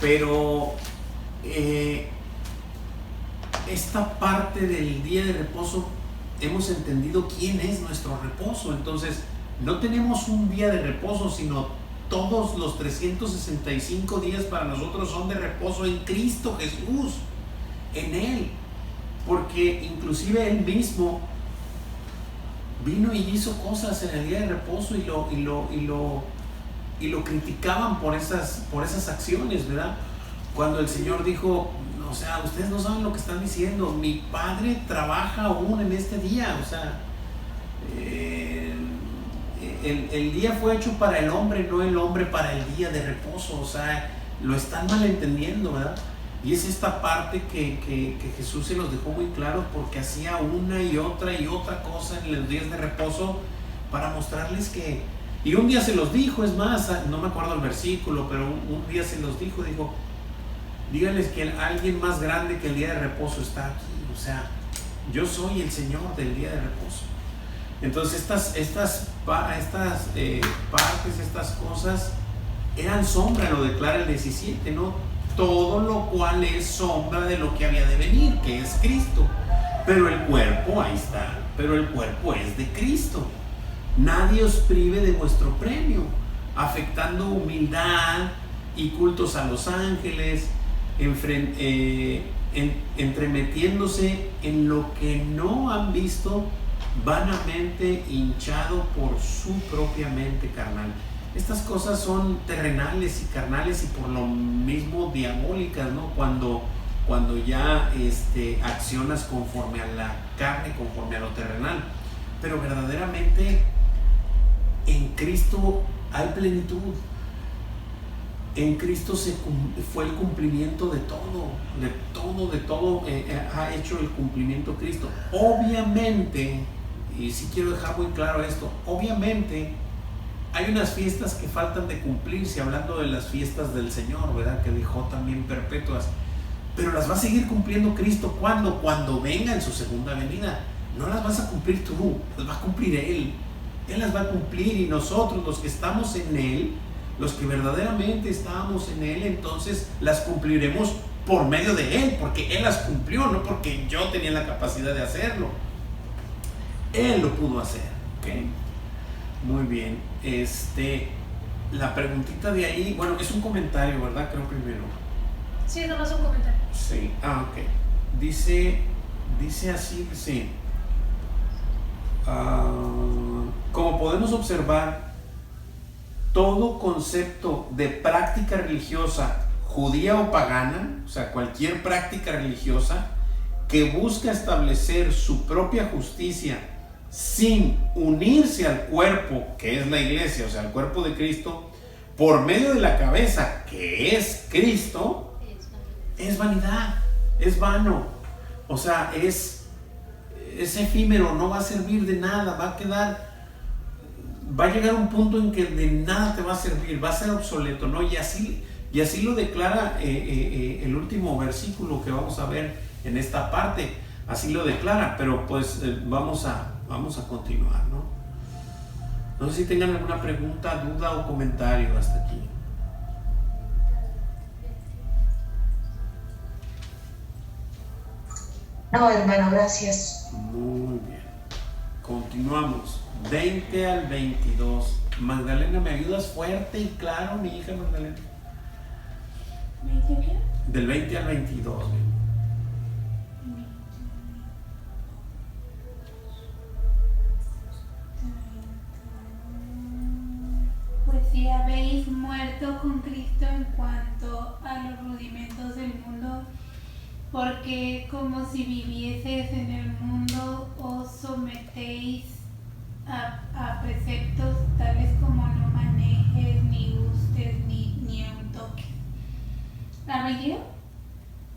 Pero esta parte del día de reposo, hemos entendido quién es nuestro reposo. Entonces, no tenemos un día de reposo, sino todos los 365 días para nosotros son de reposo en Cristo Jesús, en Él. Porque inclusive Él mismo vino y hizo cosas en el día de reposo y lo criticaban por esas acciones, ¿verdad? Cuando el Señor dijo, o sea, ustedes no saben lo que están diciendo, mi Padre trabaja aún en este día, o sea, el día fue hecho para el hombre, no el hombre para el día de reposo, o sea, lo están malentendiendo, ¿verdad? Y es esta parte que Jesús se los dejó muy claro, porque hacía una y otra cosa en los días de reposo para mostrarles que... Y un día se los dijo, es más, no me acuerdo el versículo, pero un día se los dijo, díganles que alguien más grande que el día de reposo está aquí, o sea, yo soy el Señor del día de reposo. Entonces estas partes, estas cosas eran sombra, lo declara el 17, ¿no? Todo lo cual es sombra de lo que había de venir, que es Cristo. Pero el cuerpo, ahí está, pero el cuerpo es de Cristo. nadie os prive de vuestro premio, afectando humildad y cultos a los ángeles, entremetiéndose en lo que no han visto, vanamente hinchado por su propia mente carnal. Estas cosas son terrenales y carnales y por lo mismo diabólicas, ¿no? Cuando ya accionas conforme a la carne, conforme a lo terrenal. Pero verdaderamente en Cristo hay plenitud. En Cristo fue el cumplimiento de todo, ha hecho el cumplimiento Cristo. Obviamente, y sí quiero dejar muy claro esto, obviamente hay unas fiestas que faltan de cumplirse, hablando de las fiestas del Señor, ¿verdad? Que dejó también perpetuas, pero las va a seguir cumpliendo Cristo. ¿Cuándo? Cuando venga en su segunda venida. No las vas a cumplir tú, las va a cumplir Él. Él las va a cumplir, y nosotros, los que estamos en Él, los que verdaderamente estábamos en Él, entonces las cumpliremos por medio de Él, porque Él las cumplió, no porque yo tenía la capacidad de hacerlo. Él lo pudo hacer, ¿ok? Muy bien. La preguntita de ahí, bueno, es un comentario, ¿verdad? Creo primero. Sí, nomás un comentario. Sí, ok. Dice así, dice, como podemos observar, todo concepto de práctica religiosa, judía o pagana, o sea, cualquier práctica religiosa que busca establecer su propia justicia sin unirse al cuerpo, que es la iglesia, o sea, al cuerpo de Cristo, por medio de la cabeza, que es Cristo, es vanidad, es vano, o sea, es efímero, no va a servir de nada, va a llegar un punto en que de nada te va a servir, va a ser obsoleto, ¿no? Y así lo declara el último versículo que vamos a ver en esta parte, así lo declara, pero pues vamos a continuar, ¿no? No sé si tengan alguna pregunta, duda o comentario hasta aquí. No, hermano, gracias. Muy bien. Continuamos. 20 al 22. Magdalena, ¿me ayudas fuerte y claro, mi hija Magdalena? ¿20 qué? Del 20 al 22. Pues si habéis muerto con Cristo en cuanto a los rudimentos del mundo, porque como si vivieseis en el mundo, os sometéis a preceptos tales como no manejes, ni gustes, ni aun toques. ¿Ha venido?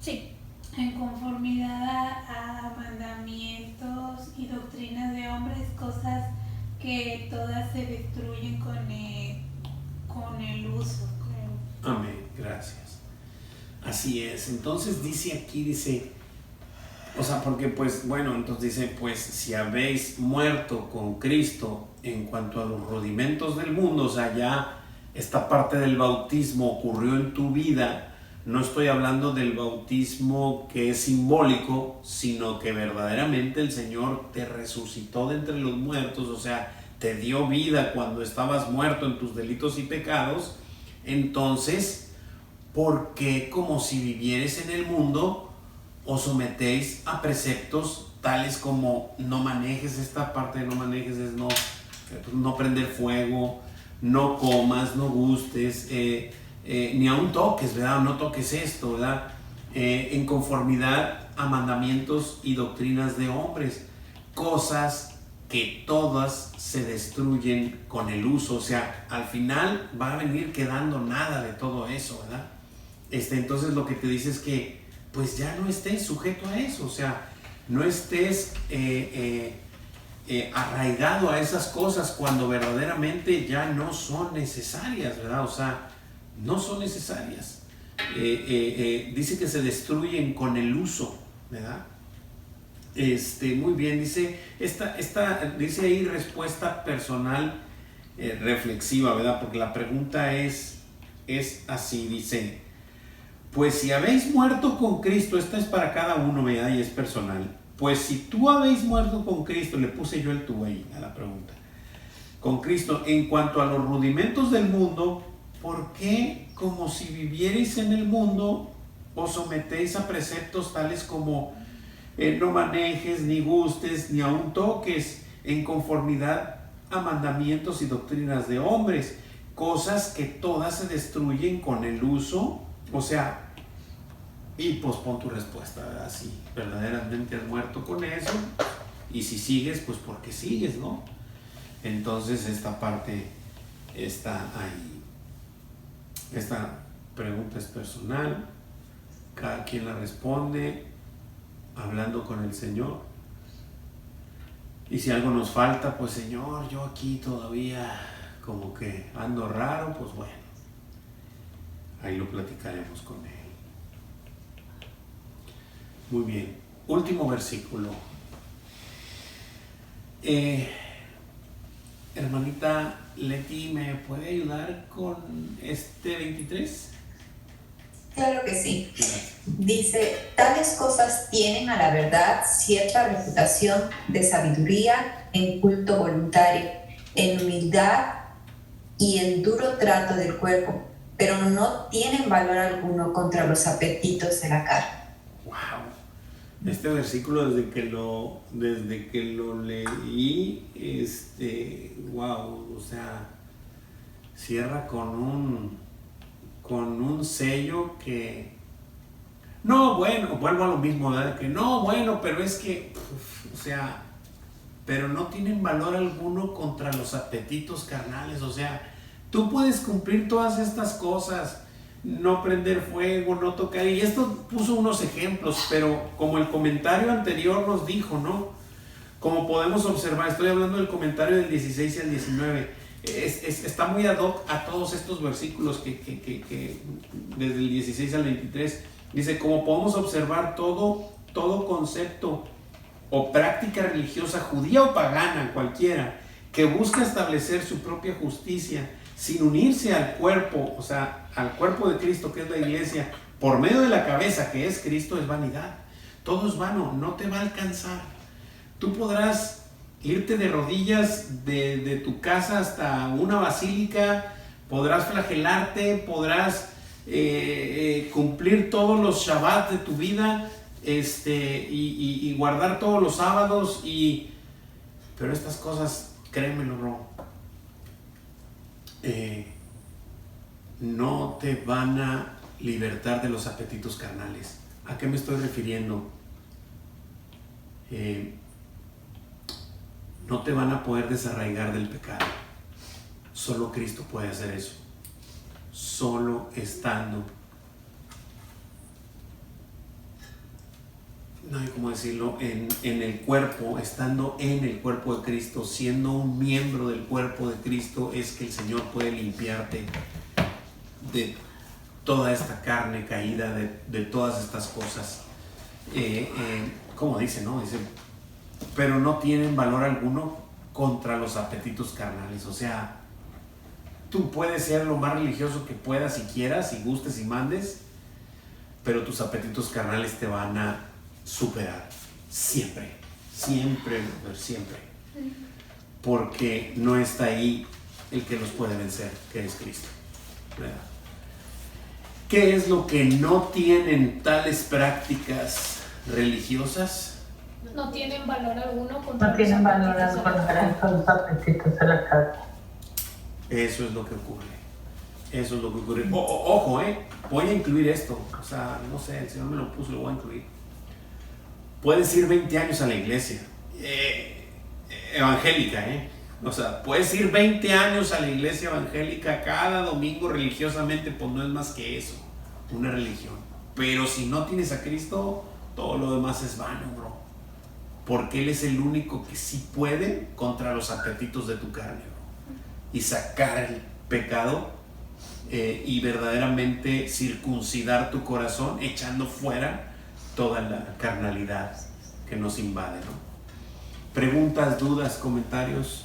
Sí. En conformidad a mandamientos y doctrinas de hombres, cosas que todas se destruyen con el uso, creo. Amén, gracias. Así es. Entonces dice aquí, o sea, porque pues, bueno, entonces dice, pues si habéis muerto con Cristo en cuanto a los rudimentos del mundo, o sea, ya esta parte del bautismo ocurrió en tu vida. No estoy hablando del bautismo que es simbólico, sino que verdaderamente el Señor te resucitó de entre los muertos, o sea, te dio vida cuando estabas muerto en tus delitos y pecados. Entonces, ¿por qué como si vivieres en el mundo os sometéis a preceptos tales como no manejes? Esta parte de no manejes es no prender fuego, no comas, no gustes, ni aun toques, ¿verdad? No toques esto, ¿verdad? En conformidad a mandamientos y doctrinas de hombres, cosas que todas se destruyen con el uso, o sea, al final va a venir quedando nada de todo eso, ¿verdad? Entonces lo que te dice es que pues ya no estés sujeto a eso, o sea, no estés arraigado a esas cosas cuando verdaderamente ya no son necesarias, ¿verdad? O sea, no son necesarias. Dice que se destruyen con el uso, ¿verdad? Muy bien, dice dice ahí respuesta personal reflexiva, ¿verdad? Porque la pregunta es así, dice, pues si habéis muerto con Cristo, esta es para cada uno, ¿verdad? Y es personal. Pues si tú habéis muerto con Cristo, le puse yo el tú ahí a la pregunta. con Cristo. En cuanto a los rudimentos del mundo, ¿por qué, como si vivierais en el mundo, os sometéis a preceptos tales como no manejes, ni gustes, ni aun toques, en conformidad a mandamientos y doctrinas de hombres, cosas que todas se destruyen con el uso? O sea, y pues pon tu respuesta, ¿verdad? Si verdaderamente has muerto con eso, y si sigues, pues porque sigues, ¿no? Entonces esta parte está ahí. Esta pregunta es personal, cada quien la responde hablando con el Señor. Y si algo nos falta, pues Señor, yo aquí todavía como que ando raro, pues bueno, ahí lo platicaremos con Él. Muy bien, último versículo. Hermanita Leti, ¿me puede ayudar con este 23? Claro que sí. Gracias. Dice, tales cosas tienen a la verdad cierta reputación de sabiduría en culto voluntario, en humildad y en duro trato del cuerpo, pero no tienen valor alguno contra los apetitos de la carne. Wow. Este versículo desde que lo leí, wow, o sea, cierra con un sello que no, bueno, vuelvo a lo mismo, ¿verdad? Que no, bueno, pero es que, o sea, pero no tienen valor alguno contra los apetitos carnales. O sea, tú puedes cumplir todas estas cosas, no prender fuego, no tocar, y esto puso unos ejemplos, pero como el comentario anterior nos dijo, ¿no? Como podemos observar, estoy hablando del comentario del 16 y al 19, está muy ad hoc a todos estos versículos que desde el 16 al 23, dice, como podemos observar todo concepto o práctica religiosa, judía o pagana, cualquiera, que busca establecer su propia justicia sin unirse al cuerpo, o sea, al cuerpo de Cristo, que es la iglesia, por medio de la cabeza, que es Cristo, es vanidad. Todo es vano, no te va a alcanzar. Tú podrás irte de rodillas de tu casa hasta una basílica, podrás flagelarte, podrás cumplir todos los Shabbat de tu vida, y guardar todos los sábados, pero estas cosas, créemelo, bro, no te van a libertar de los apetitos carnales. ¿A qué me estoy refiriendo? No te van a poder desarraigar del pecado. Solo Cristo puede hacer eso. Solo estando, no hay cómo decirlo, en el cuerpo, estando en el cuerpo de Cristo, siendo un miembro del cuerpo de Cristo, es que el Señor puede limpiarte de toda esta carne caída, de todas estas cosas. Como dice, ¿no? Dice, pero no tienen valor alguno contra los apetitos carnales. O sea, tú puedes ser lo más religioso que puedas y quieras y gustes y mandes, pero tus apetitos carnales te van a superar siempre, siempre, siempre, porque no está ahí el que los puede vencer, que es Cristo, ¿verdad? ¿Qué es lo que no tienen tales prácticas religiosas? No tienen valor alguno contra No tienen valor apetitos de la carne. contra los apetitos de la carne. Eso es lo que ocurre. Eso es lo que ocurre. Ojo, voy a incluir esto. O sea, no sé, el Señor me lo puso, lo voy a incluir. Puedes ir 20 años a la iglesia evangélica, O sea, puedes ir 20 años a la iglesia evangélica cada domingo religiosamente, pues no es más que eso, una religión. Pero si no tienes a Cristo, todo lo demás es vano, bro. Porque Él es el único que sí puede contra los apetitos de tu carne, bro. Y sacar el pecado y verdaderamente circuncidar tu corazón, echando fuera toda la carnalidad que nos invade, ¿no? Preguntas, dudas, comentarios.